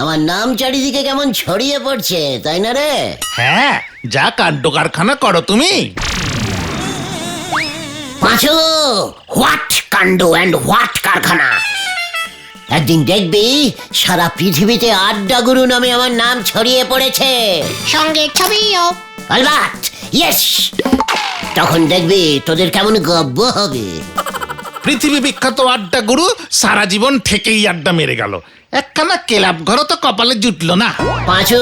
আমার নাম চারিদিকে কেমন ছড়িয়ে পড়ছে, তাই না রে? হ্যাঁ, যা কাণ্ড কারখানা করো তুমি। পাঁচু, হোয়াট কাণ্ড অ্যান্ড হোয়াট কারখানা! একদিন দেখবি সারা পৃথিবীতে আড্ডা গুরু নামে আমার নাম ছড়িয়ে পড়েছে, সঙ্গে ছবিও। অলবাট, ইয়েস। তখন দেখবি তোদের কেমন গব্ব হবে। পৃথিবী বিখ্যাত আড্ডা গুরু সারা জীবন থেকেই আড্ডা মেরে গেল, একখানা ক্লাব ঘরও তো কপালে জুটলো না। পাঁচু,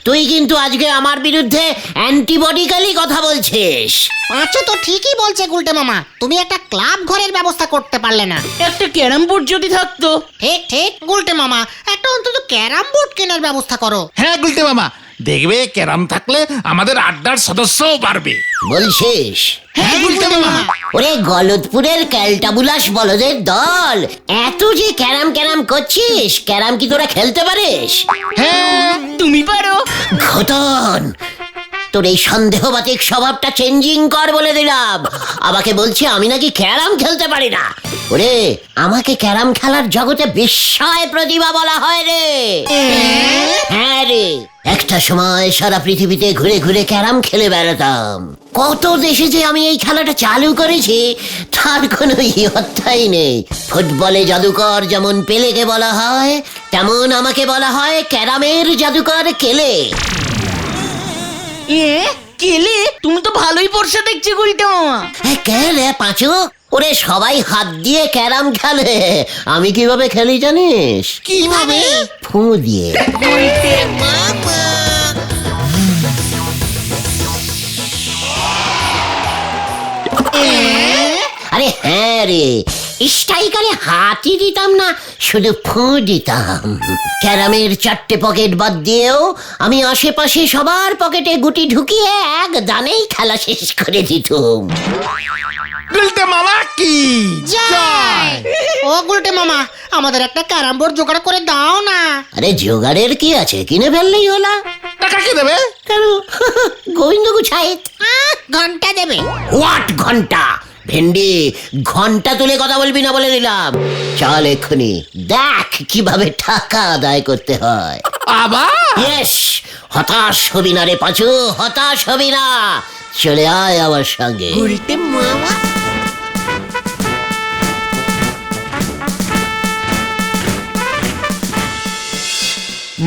তুই কিন্তু আজকে আমার বিরুদ্ধে অ্যান্টিবডিক্যালি কথা বলছিস। পাঁচু তো ঠিকই বলছে গুলটে মামা, তুমি একটা ক্লাব ঘরের ব্যবস্থা করতে পারলে না। একটা ক্যারাম বোর্ড যদি থাকতো। ঠিক ঠিক গুলটে মামা, একটা অন্তত ক্যারাম বোর্ড কেনার ব্যবস্থা করো। হ্যাঁ গুলটে মামা, দেখবে ক্যারাম থাকলে আমাদের আড্ডার সদস্যও বাড়বে। বলছিস? হ্যাঁ গুলটে মামা। ওরে গলতপুরের ক্যালটাবুলাস বলদের দল, এত যে ক্যারাম ক্যারাম করছিস, ক্যারাম কি তোরা খেলতে পারিস? হ্যাঁ তুমি পারো। ঘটন, তোর এই সন্দেহবাতিক স্বভাবটা চেঞ্জিং কর বলে দিলাম। আমাকে বলছি আমি নাকি ক্যারাম খেলতে পারি না। ওরে, আমাকে ক্যারাম খেলার জগতে বিস্ময় প্রতিভা বলা হয় রে। হ্যাঁ রে, একটা সময় সারা পৃথিবীতে ঘুরে ঘুরে ক্যারাম খেলে বেড়াতাম। কত দেশে যে আমি এই খেলাটা চালু করেছি তার কোনো ইয়ত্তাই নেই। ফুটবলে জাদুকর যেমন পেলেকে বলা হয়, তেমন আমাকে বলা হয় ক্যারামের জাদুকর কেলে। কেলে? তুমি তো ভালোই পড়ছে দেখছি গুলটে মামা। কে রে পাঁচু? ওরে সবাই হাত দিয়ে ক্যারাম খেলে, আমি কিভাবে খেলি জানিস? কিভাবে? ফু দিয়ে। আরে হ্যাঁ রে, স্ট্রাইকারে হাতই দিতাম না, শুধু ফু দিতাম। ক্যারামের 4টে পকেট বাদ দিয়েও আমি আশেপাশে সবার পকেটে গুটি ঢুকিয়ে এক দানেই খেলা শেষ করে দিতাম। গুলটে মামা কি জয়! ও গুলটে মামা, আমাদের একটা ক্যারাম বোর্ড জোগাড় করে দাও না। আরে জোগাড়ের কি আছে, কিনে ফেললেই হলো। টাকা কে দেবে? কেন? গোবিন্দ গুছাইত। ঘন্টা দেবে। হোয়াট ঘন্টা? ভেন্ডি, ঘন্টা তুলে কথা বলবি না বলে দিলাম। চল এক্ষুনি দেখ কিভাবে টাকা আদায় করতে হয়। আবার? ইয়েস, হতাশ হবি না রে পাঁচু, হতাশ হবি না। চলে আয় আমার সঙ্গে। গুলটে মামা।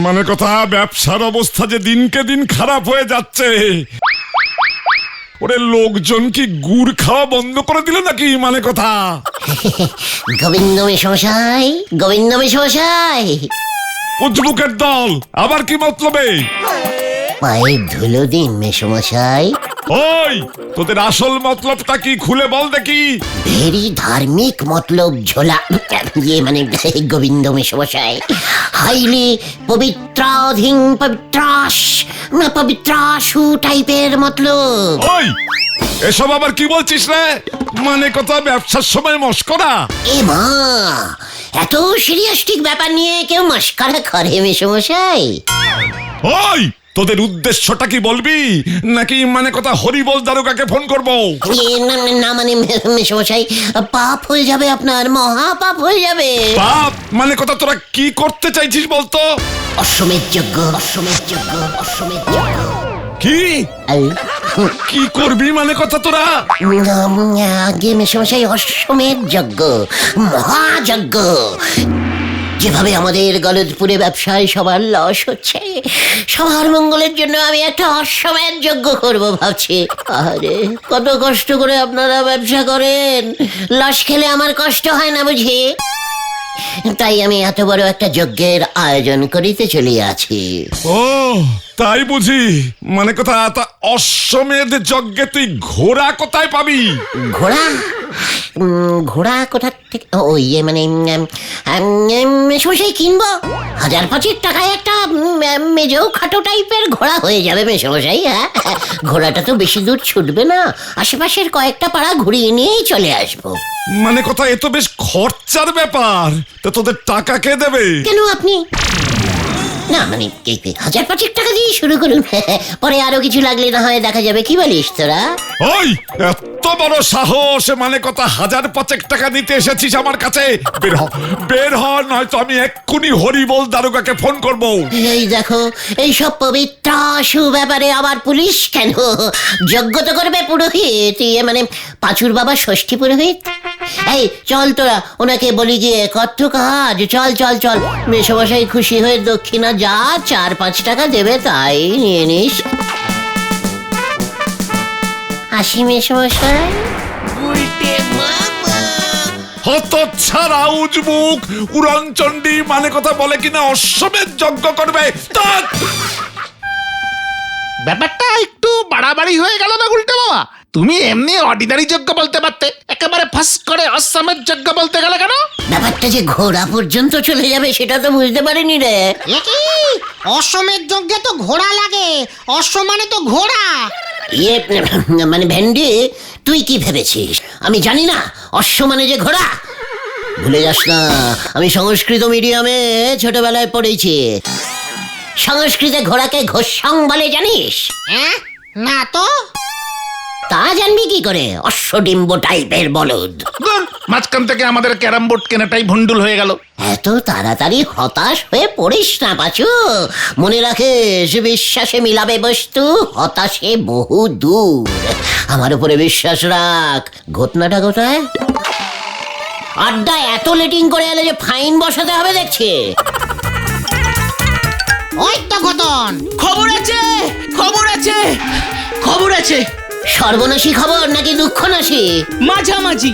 মানে কথা, ব্যবসার অবস্থা যে দিনকে দিন খারাপ হয়ে যাচ্ছে। ওরে লোকজন কি গুড় খাওয়া বন্ধ করে দিল নাকি? মানে কথা। গোবিন্দ মেশমশাই, গোবিন্দ মেশমশাই। উজবুকের দল আবার কি মতলবে? পায়ে ধুলো দিন মেশমশাই। ওই, তোদের আসল মতলবটা কি খুলে বল দেখি। ভেরি ধার্মিক মতলব ঝোলা, ইয়ে মানে গোবিন্দ মেশমশাই। হাইলি পবিত্রাধীন পবিত্রাসু টাইপের মতলব। ওই, এসব আবার কি বলছিস রে? মানে কথা, ব্যবসার সময় মস্করা? এ মা, এত সিরিয়াসটিক ব্যাপার নিয়ে কেউ মস্করা করে মেশমশাই? ওই, তোদের উদ্দেশ্যটা কি বলবি নাকি মানে কথা হরিবল দারোগাকে ফোন করবো? না মানে মেশমশাই, পাপ হয়ে যাবে, আপনার মহা পাপ হয়ে যাবে। বাপ মানে কথা, তোরা কি করতে চাইছিস বলতো? অশ্বমেধ যজ্ঞ, অশ্বমেধ যজ্ঞ, অশ্বমেধ যজ্ঞ। কি কি করবি মানে কথা তোরা? আগে মেশমশাই, অশ্বমেধ যজ্ঞ, মহাযজ্ঞ। যেভাবে আমাদের গলদপুরে ব্যবসায় সবার লস হচ্ছে, সবার মঙ্গলের জন্য আমি একটা অশ্বমেধ যজ্ঞ করব ভাবছি। আরে কত কষ্ট করে আপনারা ব্যবসা করেন, লস খেলে আমার কষ্ট হয় না বুঝি? তাই আমি এত বড় একটা যজ্ঞের আয়োজন করিতে চলিয়াছি। ও তাই বুঝি? মানে কথা, তা অশ্বমেধ যজ্ঞে তুই ঘোড়া কোথায় পাবি? ঘোড়া? ঘোড়া কোথা থেকে? ও ইয়ে মানে মেশমশাই কিনবো। 1000-5 টাকায় একটা মেজো খাটো টাইপের ঘোড়া হয়ে যাবে মেশমশাই। হ্যাঁ, ঘোড়াটা তো বেশি দূর ছুটবে না, আশেপাশের কয়েকটা পাড়া ঘুরিয়ে নিয়েই চলে আসবো। মানে কথা, এ তো বেশ খরচার ব্যাপার। তা তোদের টাকা কে দেবে? কেন আপনি? না মানে এই 1,000-5,000 টাকা দিয়ে শুরু করুন। পরে আরো কিছু লাগলে না হয় দেখা যাবে, কি বলিস তোরা? ওই এত বড় সাহস, মানে কথা 1,000-5,000 টাকা নিতে এসেছিস আমার কাছে? বের হ, নয়তো আমি এক্ষুনি হরিবোল দারোগাকে ফোন করব। এই দেখো, এই সব পবিত্র ব্যাপারে আবার পুলিশ কেন? যজ্ঞ তো করবে পুরোহিত, মানে পাঁচুর বাবা ষষ্ঠী পুরোহিত। এই চল তোরা ওনাকে বলি গিয়ে, কত কাজ, চল চল চল। মেসোমশাই খুশি হয়ে দক্ষিণা যা 4-5 টাকা দেবে তাই নিয়ে নিস। আসি মেসোমশাই। হতচ্ছাড়া উজবুক উড়নচণ্ডী, মানে কথা বলে কিনা অশ্বমেধ যজ্ঞ করবে। ধ্যাৎ! ব্যাপারটা একটু বাড়াবাড়ি হয়ে গেল না গুলটে মামা? তুমি এমনি অর্ডিনারি যজ্ঞ বলতে পারতে, একেবারে ফাঁস করে অশ্বমেধ যজ্ঞ বলতে গেলে কেন? ব্যাপারটা যে ঘোড়া পর্যন্ত চলে যাবে সেটা তো বুঝতে পারিনি রে। কি অশ্বমেধ যজ্ঞে তো ঘোড়া লাগে, অশ্ব মানে তো ঘোড়া। ইয়ে মানে ভেন্ডি, তুই কি ভেবেছিস আমি জানি না অশ্ব মানে যে ঘোড়া? ভুলে যাস না, আমি সংস্কৃত মিডিয়ামে ছোটবেলায় পড়েছি। সংস্কৃতে ঘোড়াকে ঘোষং বলে, জানিস? হ্যাঁ, না তো। তা জানবি কি করে? অশ্বডিম্ব টাইপের বলদ। ধুর, মাঝখান থেকে আমাদের ক্যারাম বোর্ড কেনাটাই ভন্ডুল হয়ে গেল। এত তাড়াতাড়ি হতাশ হয়ে পড়িস না পাচু। মনে রাখিস, বিশ্বাসে মিলাবে বস্তু, হতাশে বহু দূর। আমার উপরে বিশ্বাস রাখ। ঘটনাটা কোথায়? আড্ডা এত লেটিং করে এলে যে ফাইন বসাতে হবে দেখছি। ওই তো ঘটন। খবর আছে, খবর আছে, খবর আছে। সর্বনাশী খবর নাকি দুঃখনাশী? মাঝামাঝি।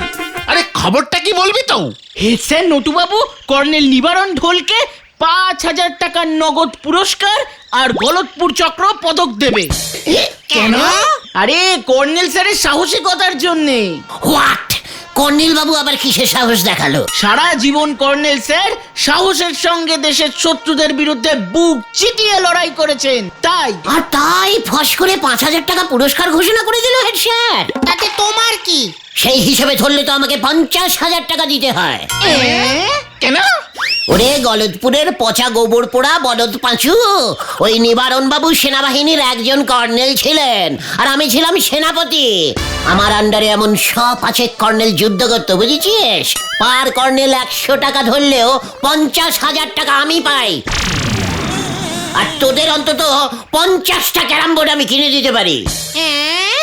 আরে খবরটা কি বলবি তো? হেড স্যার নটুবাবু কর্নেল নিবারণ ঢোলকে 5,000 টাকার নগদ পুরস্কার আর গলতপুর চক্র পদক দেবে। কেন? আরে কর্নেল স্যারের সাহসিকতার জন্যে। হোয়াট? কর্নেল বাবু আবার কিসের সাহস দেখালো? সারা জীবন কর্নেল স্যার সাহসের সঙ্গে দেশের শত্রুদের বিরুদ্ধে বুক চিতিয়ে লড়াই করেছেন, তাই। আর তাই ফস করে 5,000 টাকা পুরস্কার ঘোষণা করে দিল হেড স্যার। তাতে তোমার কি? সেই হিসেবে ধরলে তো আমাকে 50,000 টাকা দিতে হয়। কেন? ওরে গলদপুরের পচা গোবর পোড়া বলদ পাঁচু, ওই নিবারণ বাবু সেনাবাহিনীর একজন কর্নেল ছিলেন, আর আমি ছিলাম সেনাপতি। আমার আন্ডারে এমন 100-5 কর্নেল যুদ্ধ করতো, বুঝেছিস? পার কর্নেল 100 টাকা ধরলেও 50,000 টাকা আমি পাই। আর তোদের অন্তত 50টা ক্যারাম বোর্ড আমি কিনে দিতে পারি। হ্যাঁ,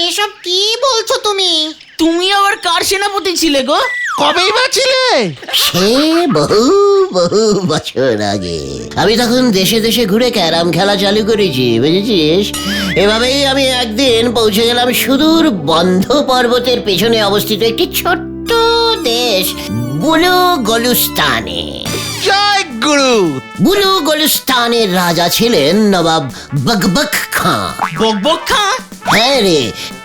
এসব কি বলছো তুমি? তুমি আবার কার সেনাপতি ছিলে গো? কবেই বা ছিলে? সে বহু বহু বছর আগে। আমি তখন দেশে দেশে ঘুরে ক্যারাম খেলা চালু করেছি, বুঝেছিস? এভাবেই আমি একদিন পৌঁছে গেলাম সুদূর বন্ধ পর্বতের পেছনে অবস্থিত একটি ছোট্ট দেশ, বুলু গলুস্তানে। জয় গুরু। বুলু গলুস্তানের রাজা ছিলেন নবাব বকবক খাঁ। বকবক খাঁ? হ্যাঁ রে,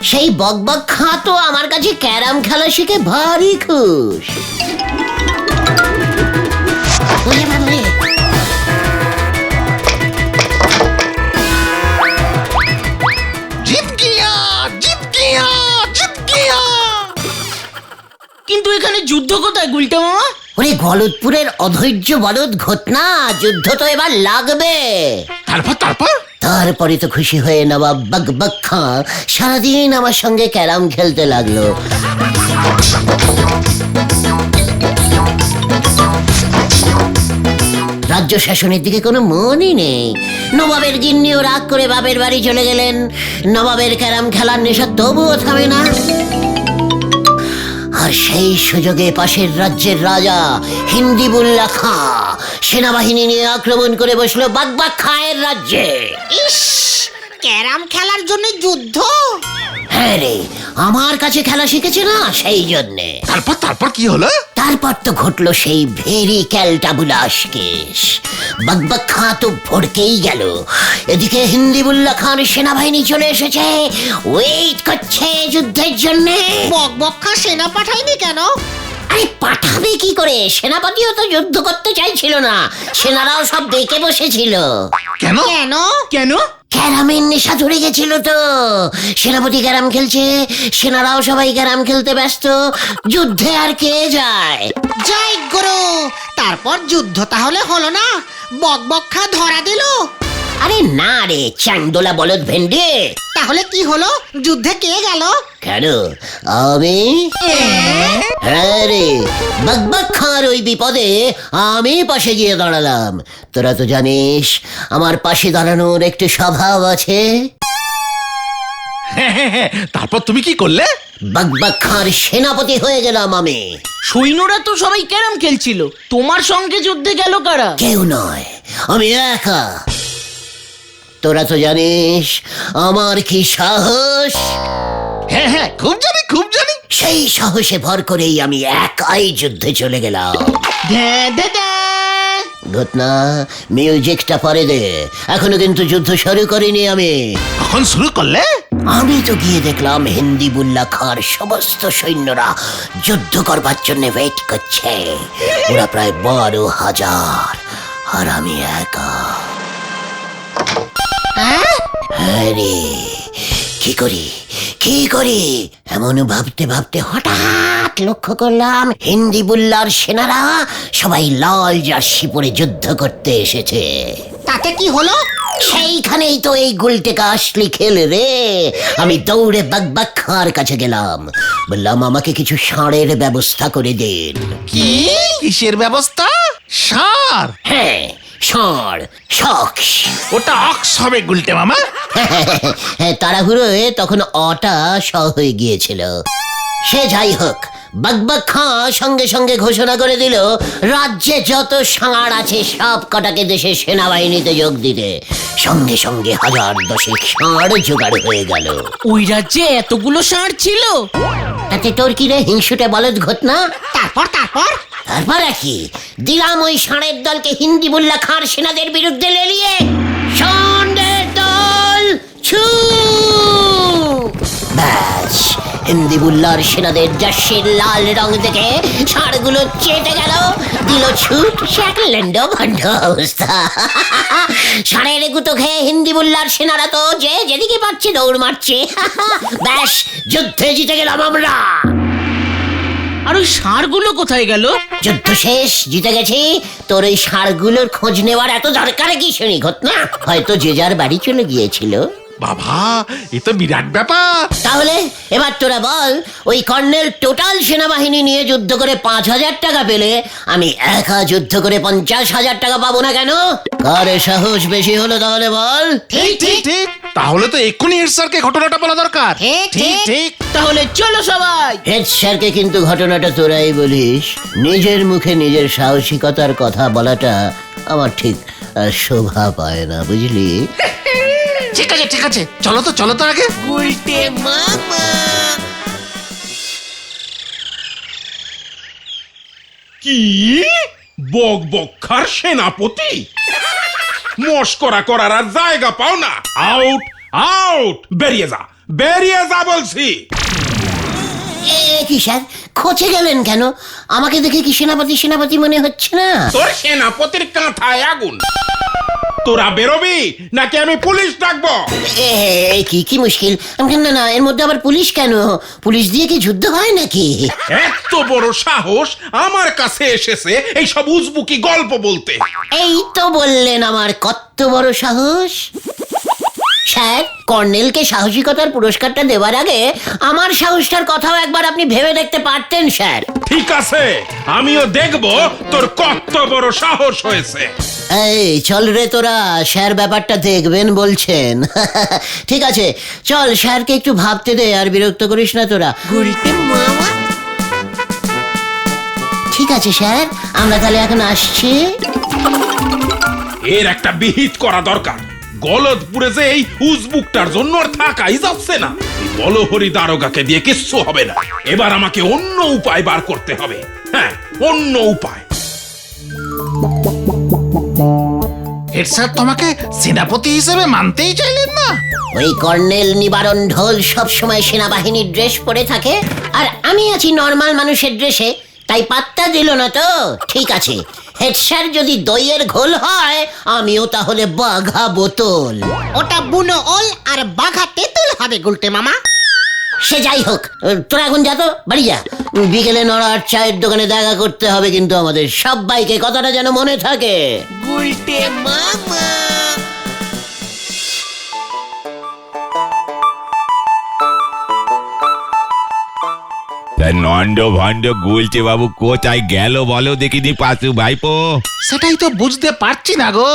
সেই বকবক খাঁ তো আমার কাছে ক্যারাম খেলা শিখে ভারী খুশ। ওরে বাবা রে। জিত গিয়া, জিত গিয়া, জিত গিয়া। কিন্তু এখানে যুদ্ধ কোথায় গুলটা মামা? ওরে গলদপুরের অধৈর্য বলদ ঘটনা, যুদ্ধ তো এবার লাগবে। তারপর তারপরে তো খুশি হয়ে নবাব বকবক খাঁ সারাদিন আমার সঙ্গে ক্যারাম খেলতে লাগলো। রাজ্য শাসনের দিকে কোনো মনই নেই। নবাবের গিন্নিও রাগ করে বাপের বাড়ি চলে গেলেন। নবাবের ক্যারাম খেলার নেশা তবুও থামে না। আর সেই সুযোগে পাশের রাজ্যের রাজা হিন্দিবুল্লাহ খাঁ সেনাবাহিনী নিয়ে আক্রমণ করে বসলো বকবক খাঁয়ের রাজ্যে। ইস, ক্যারাম খেলার জন্য যুদ্ধ? হ্যাঁ রে, আমার কাছে খেলা শিখেছে না, সেই জন্যে। তারপর কি হলো? তারপর তো ঘটলো সেই ভেরি ক্যালটাবুলাস কেস। বকবক খাঁ তো ভড়কেই গেল। এদিকে হিন্দিবুল্লাহ খান সেনাবাহিনী চলে এসেছে, ওয়েট করছে যুদ্ধের জন্যে। বকবক খাঁ সেনা পাঠায়নি কেন? আরে পাঠাবে কি করে? সেনাপতিও তো যুদ্ধ করতে চাইছিল না, সেনারাও সব বেঁকে বসেছিল। কেন? কেন? কেন? ক্যারামের নেশা ধরে গেছিল তো। সেনাপতি ক্যারাম খেলছে, সেনারাও সবাই ক্যারাম খেলতে ব্যস্ত, যুদ্ধে আর কে যায়? জয় গুরু। তার তারপর যুদ্ধ তাহলে হলো না, বক বক ধরা দিল। আরে না রে চান্দোলা বলদ ভেন্ডে। তাহলে কি হলো, যুদ্ধে কে গেল? কেন আমি? হ্যাঁ রে, বকবক খাঁর ওই বিপদে আমি পাশে গিয়ে দাঁড়ালাম। তোরা তো জানিস আমার পাশে দাঁড়ানোর একটু স্বভাব আছে। তারপর তুমি কি করলে? বকবক খাঁর সেনাপতি হয়ে গেলাম আমি। সৈন্যরা তো সবাই ক্যারাম খেলছিল, তোমার সঙ্গে যুদ্ধে গেল কারা? কেউ নয়, আমি একা। তোরা তো জানিস আমার কি সাহস। হ্যাঁ হ্যাঁ, খুব জানি খুব জানি। সেই সাহসে ভর করেই আমি একাই যুদ্ধে চলে গেলাম। ঘটনা মিউজিকটা পরে দে, এখনো কিন্তু যুদ্ধ শুরু করিনি আমি। কখন শুরু করলে? আমি তো গিয়ে দেখলাম হিন্দিবুল্লাহ খাঁর সমস্ত সৈন্যরা যুদ্ধ করবার জন্য ওয়েট করছে। ওরা প্রায় 12,000 আর আমি একা। হ্যাঁ রে, কি করি এমন ভাবতে ভাবতে হঠাৎ লক্ষ্য করলাম হিন্দিবুল্লাহর সেনারা সবাই লাল জার্সি পরে যুদ্ধ করতে এসেছে। তাতে কি হলো? সেইখানেই তো এই গুলটেকা আসলি খেলে রে। আমি দৌড়ে বকবক খাঁর কাছে গেলাম, বললাম আমাকে কিছু ষাঁড়ের ব্যবস্থা করে দিন। কি? কিসের ব্যবস্থা? সার? হ্যাঁ, ষাঁড়, শক্স। ওটা অক্স হবে গুলটে মামা। তাড়াহুড়োয় তখন অটা স হয়ে গিয়েছিল। সে যাই হোক, বকবক খাঁ সঙ্গে সঙ্গে ঘোষণা করে দিল রাজ্যে যত ষাঁড় আছে সব কটাকে দেশের সেনাবাহিনীতে যোগ দিতে। সঙ্গে সঙ্গে 1010 ষাঁড় জোগাড় হয়ে গেল। ওই রাজ্যে এতগুলো ষাঁড় ছিল? তাতে তোর কি রে হিংসুটে বলদ ঘটনা? তারপর তারপর কি দিলাম ওই ষাঁড়ের দলকে হিন্দিবুল্লাহ খাঁর সেনাদের বিরুদ্ধে লেলিয়ে। ষাঁড়ের দল ছু! ব্যাস, হিন্দিবুল্লাহর সেনাদের জার্সির লাল রং দেখে ষাঁড়গুলো চেটে গেল, দিল ছুট, শ্যাকল্যান্ড ভণ্ড অবস্থা। ষাঁড়ের গুতো খেয়ে হিন্দিবুল্লাহর সেনারা তো যে যেদিকে পারছে দৌড় মারছে। ব্যাস, যুদ্ধে জিতে গেলাম আমরা। আর ওই ষাঁড়গুলো কোথায় গেল? যুদ্ধ শেষ, জিতে গেছি। তোর ওই ষাঁড়গুলোর খোঁজ নেওয়ার এত দরকার কি শুনি ঘটনা? হয়তো যে যার বাড়ি চলে গিয়েছিল। বাবা, এ তো বিরাট ব্যাপার। তাহলে এবার তোরা বল, ওই কর্নেল টোটাল সেনাবাহিনী নিয়ে যুদ্ধ করে 5,000 টাকা পেলে আমি একা যুদ্ধ করে 50,000 টাকা পাবো না কেন? কারে সাহস বেশি হলো তাহলে বল? ঠিক ঠিক ঠিক। তাহলে তো এক্ষুনি হেড স্যারকে ঘটনাটা বলা দরকার। ঠিক ঠিক। তাহলে চলো সবাই। হেড স্যারকে কিন্তু ঘটনাটা তোরাই বলিস। নিজের মুখে নিজের সাহসিকতার কথা বলাটা আমার ঠিক শোভা পায় না, বুঝলি? ঠিক আছে ঠিক আছে, চলো তো আগে। উল্টে মামা। কি বকবক্ষার সেনাপতি? মস্করা করার আর জায়গা পাও না। আউট আউট, বেরিয়ে যা বলছি। কি স্যার, খোঁচে গেলেন কেন? আমাকে দেখে কি সেনাপতি মনে হচ্ছে না? তোর সেনাপতির কাঁথায় আগুন। তোরা বেরোবি নাকি আমি পুলিশ ডাকবো? কি মুশকিল। না, এর মধ্যে আবার পুলিশ কেন? পুলিশ দিয়ে কি যুদ্ধ হয় নাকি? এত বড় সাহস আমার কাছে এসেছে এই সব উজবুকি গল্প বলতে। এই তো বললেন আমার কত বড় সাহস। স্যার, কর্নেলকে সাহসিকতার পুরস্কারটা দেওয়ার আগে আমার সাহসটার কথাও একবার আপনি ভেবে দেখতে পারতেন স্যার। ঠিক আছে, আমিও দেখবো তোর কত বড় সাহস হয়েছে। এই চল রে তোরা, স্যার ব্যাপারটা দেখবেন বলছেন। ঠিক আছে, চল স্যারকে একটু ভাবতে দে, আর বিরক্ত করিস না তোরা। ঠিক আছে স্যার, আমরা তাহলে এখন আসছি। এর একটা বিহিত করা দরকার। গলদপুরে যে এই উজবুকটার জন্য আর থাকাই যাচ্ছে না। এই বলহরি দারোগাকে দিয়ে কিচ্ছু হবে না। এবার আমাকে অন্য উপায় বার করতে হবে। হ্যাঁ, অন্য উপায়। হেড স্যার তোমাকে সেনাপতি হিসেবে মানতেই চাইলেন না? ওই কর্নেল নিবারণ ঢোল সবসময় সেনাবাহিনীর ড্রেস পরে থাকে, আর আমি আছি নর্মাল মানুষের ড্রেসে, তাই পাত্তা দিল না তো। ঠিক আছে, হেড স্যার যদি দইয়ের ঘোল হয়, আমিও তাহলে বাঘা বোতল। ওটা বুনো ওল আর বাঘা তেঁতুল হবে গুলটে মামা। সে যাই হোক, তোরা এখন যা তো, বাড়ি যা। বিকেলে নড়ার চায়ের দোকানে দেখা করতে হবে কিন্তু আমাদের সবাইকে, কথাটা যেন মনে থাকে। নন্দ ভন্ড গুলছে বাবু কোথায় গেল বলো দেখিনি পাশু ভাইপো। সেটাই তো বুঝতে পারছি না গো।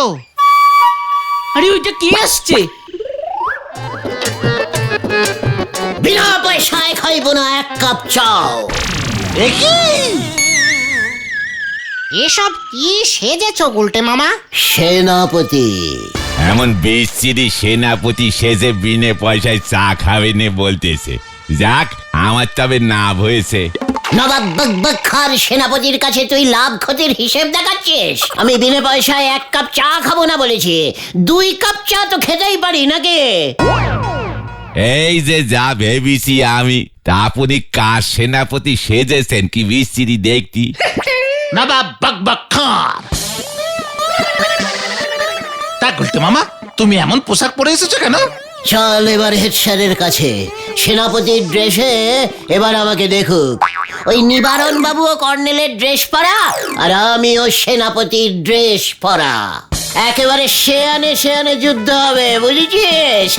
আরে ওইটা কে আসছে? বিনা পয়সায় খাইব না এক কাপ চাও। এসব কি সেজেছ গুলটে মামা? সেনাপতি। এমন বিশ্রী সেনাপতি সেজে বিনে পয়সায় চা খাবে নে বলতেছে। যাক, আমার তবে লাভ হয়েছে। নবাব বকবক খার সেনাপতির কাছে তুই লাভ ক্ষতির হিসেব দেখাচ্ছিস? আমি বিনা পয়সায় এক কাপ চা খাবো না বলেছি, 2 কাপ চা তো খেতেই পারি নাকি? এই যে যা ভেবেছি আমি, তা আপনি কার সেনাপতি সেজেছেন কি বিশ্রী দেখতি। নবাব বকবক খান। তা গুলটে মামা, তুমি এমন পোশাক পরে এসেছো কেন? চল এবার হেড স্যারের কাছে, সেনাপতির ড্রেসে এবার আমাকে দেখুক। ওই নিবারণ বাবু ও কর্নেলের ড্রেস পরা, আর আমিও সেনাপতির ড্রেস পরা। একেবারে শেয়ানে শেয়ানে যুদ্ধ হবে, বুঝেছিস?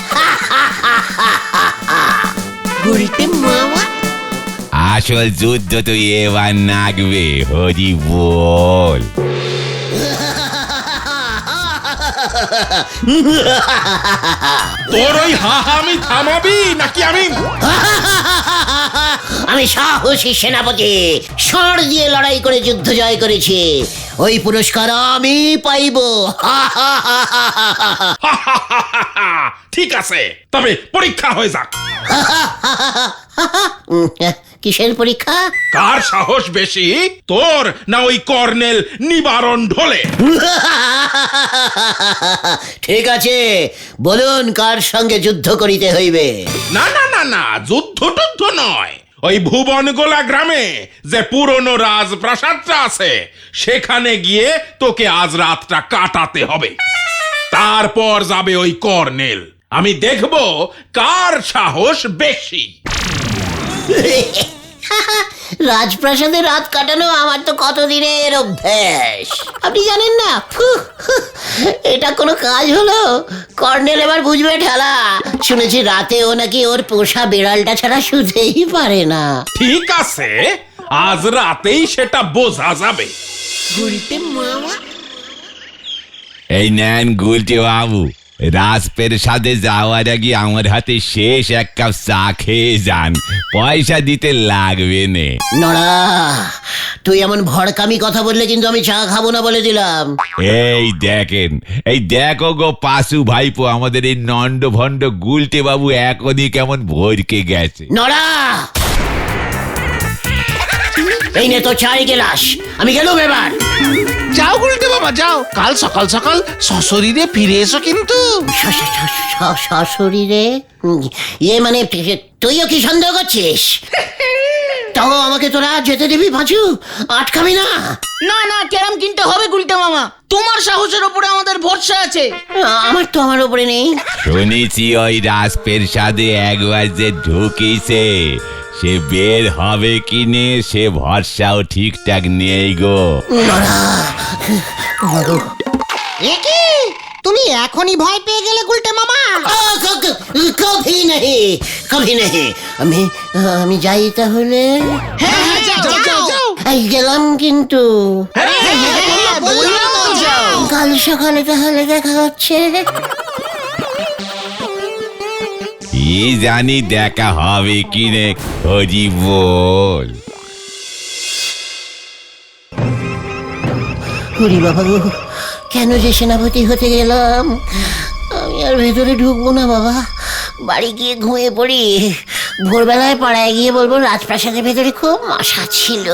আসল যুদ্ধ তো এবার নাগবে, হরি বল। তোর ওই আমি থামাবি নাকি আমি? আমি সাহসী সেনাপতি, ষাঁড় দিয়ে লড়াই করে যুদ্ধ জয় করেছি, ওই পুরস্কার আমি পাইবো। ঠিক আছে, তবে পরীক্ষা হয়ে যাক। কিসের পরীক্ষা? কার সাহস বেশি, তোর না ওই কর্নেল নিবারণ ঢোলে? ঠিক আছে, বলুন কার সঙ্গে যুদ্ধ করিতে হইবে? না না না না, যুদ্ধ টুদ্ধ নয়। ওই ভুবনগোলা গ্রামে যে পুরনো রাজপ্রাসাদটা আছে, সেখানে গিয়ে তোকে আজ রাতটা কাটাতে হবে। তারপর যাবে ওই কর্নেল। আমি দেখব কার সাহস বেশি। রাজপ্রাসাদে রাত কাটানো আমার তো কতদিনের অভ্যাস, আপনি জানেন না। এটা কোনো কাজ হলো? কর্নেল এবার বুঝবে ঠেলা। শুনেছি রাতেও নাকি ওর পোষা বিড়ালটা ছাড়া শুতেই পারে না। ঠিক আছে, আজ রাতেই সেটা বোঝা যাবে। এই নেন গুলটে বাবু, রাজপ্রাসাদে যাওয়ার আগে আমার হাতে শেষ এক কাপ চা খেয়ে যান, পয়সা দিতে লাগবে নে। নড়া, তুই এমন ভড়কামি কথা বললে কিন্তু আমি চা খাবো না বলে দিলাম। এই দেখেন, এই দেখো গো পাশু ভাইপো, আমাদের এই নন্দ ভন্ড গুলটে বাবু এখনই কেমন ভরকে গেছে। নড়া, এই নে তো চাই গেলাস, আমি গেলুম এবার। যাও গুলটে মামা যাও, কাল সকাল সকাল সশরীরে ফিরে এসো কিন্তু। শাশুড়ি রে, ইয়ে মানে তুইও কি সন্দেহ করছিস? তাও আমাকে তোরা যেতে দিবি পাঁচু? আটকাবি না? না না, ক্যারাম কিনতে হবে গুলটে মামা, তোমার সাহসের উপরে আমাদের ভরসা আছে। আমার উপরে নেই। শুনেছি ওই রাজপ্রাসাদে একবার যে ঢুকিছে, সে বের হবে কি নে সে ভরসাও ঠিকঠাক নেই গো। একি তুমি এখনই ভয় পেয়ে গেলে গুলটে মামা? কভি নেই। আমি যাই তাহলে। হ্যাঁ, যাও। এই গেলাম কিন্তু। বললাম তো যাও। কাল সকালে তাহলে দেখা হচ্ছে। কি জানি দেখা হবে কি নে, হরি বল। হরি বাবা গো, কেন যে সেনাপতি হতে গেলাম? আমি আর ভেতরে ঢুকবো না বাবা, বাড়ি গিয়ে ঘুমিয়ে পড়ি। ভোরবেলায় পাড়ায় গিয়ে বলবো রাজপ্রাসাদের ভেতরে খুব মশা ছিল।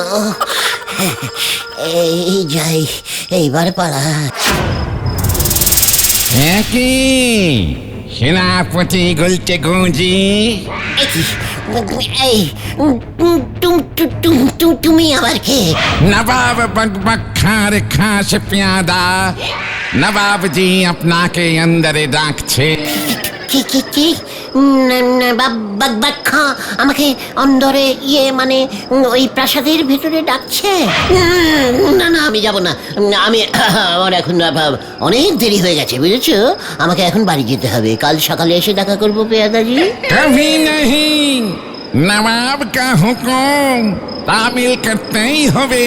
এই যাই, এইবার পাড়া। সেনাপতি গুলটে গুঁজি, এই তুমি আবার কে? নবাব বকবক খাঁর খাস প্যাদা, নবাবজি আপনাকে অন্দরে ডাকছে। কি বাক্কা আমাকে অন্দরে মানে ওই প্রাসাদের ভেতরে ডাকছে। না না, আমি যাব না। আমি আমার এখন অনেক দেরি হয়ে গেছে, বুঝেছো? আমাকে এখন বাড়ি যেতে হবে। কাল সকালে এসে দেখা করবো পেয়াদাজি। कभी नहीं नवाब का हुकुम तामील करते ही হবে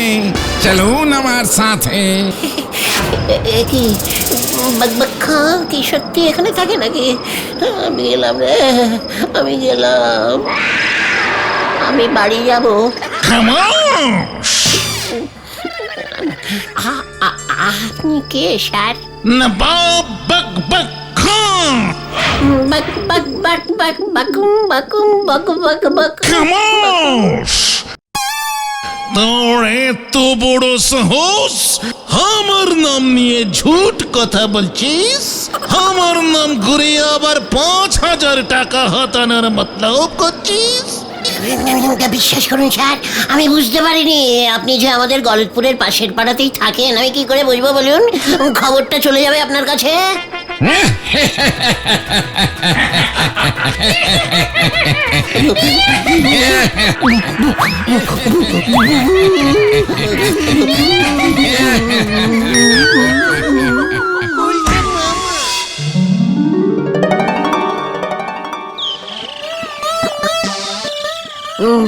চলুন আমার সাথে। কি বাক্কা কি সত্যি এখানে থাকে নাকি? আমি গেলাম রে, আমি গেলাম। আমি বাড়ি যাব। আপনি কে স্যার? নবাব বক বক খান। বাক বাক বাক বাক বাকুম বাকুম বাক বাক বাক। খামোশ! তোর এত বড় সাহস, আমার নাম নিয়ে ঝুট কথা বলছিস? আমার নাম ঘুরে আবার 5,000 টাকা হাতানোর মতলব করছিস? বিশ্বাস করুন স্যার, আমি বুঝতে পারিনি আপনি যে আমাদের গলতপুরের পাশের পাড়াতেই থাকেন। আমি কি করে বুঝবো বলুন? খবরটা চলে যাবে আপনার কাছে।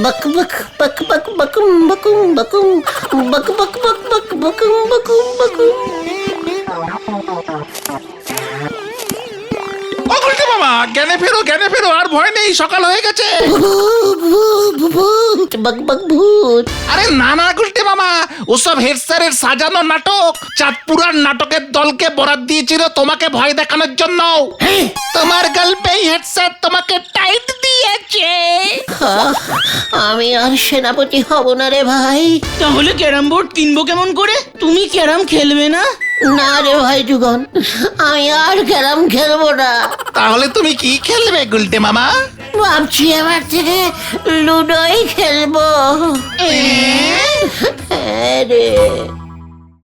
বক বক বক বক বকুম বকুম বকুম বক বক বক বক বকুম বকুম বকুম। ও গুলটে মামা, জ্ঞানে ফেরো, আর ভয় নেই, সকাল হয়ে গেছে। ভূত বক বক ভূত। আরে না না গুলটে মামা, ওসব হেড স্যারের সাজানো নাটক। চাঁদপুরার নাটকের দলকে বরাদ দিয়েছিল তোমাকে ভয় দেখানোর জন্য। তোমার গল্পেই হেড স্যার তোমাকে টাইট দিয়েছে। আমি আর সেনাপতি হব না রে ভাই। তাহলে ক্যারাম বোর্ড কিনবো কেমন করে? তুমি ক্যারাম খেলবে না? না রে ভাই যুগন, আমি আর ক্যারাম খেলবো না। তাহলে তুমি কি খেলবে গুলটে মামা? ভাবছি এবার থেকে লুডোই খেলবো। হ্যাঁ রে।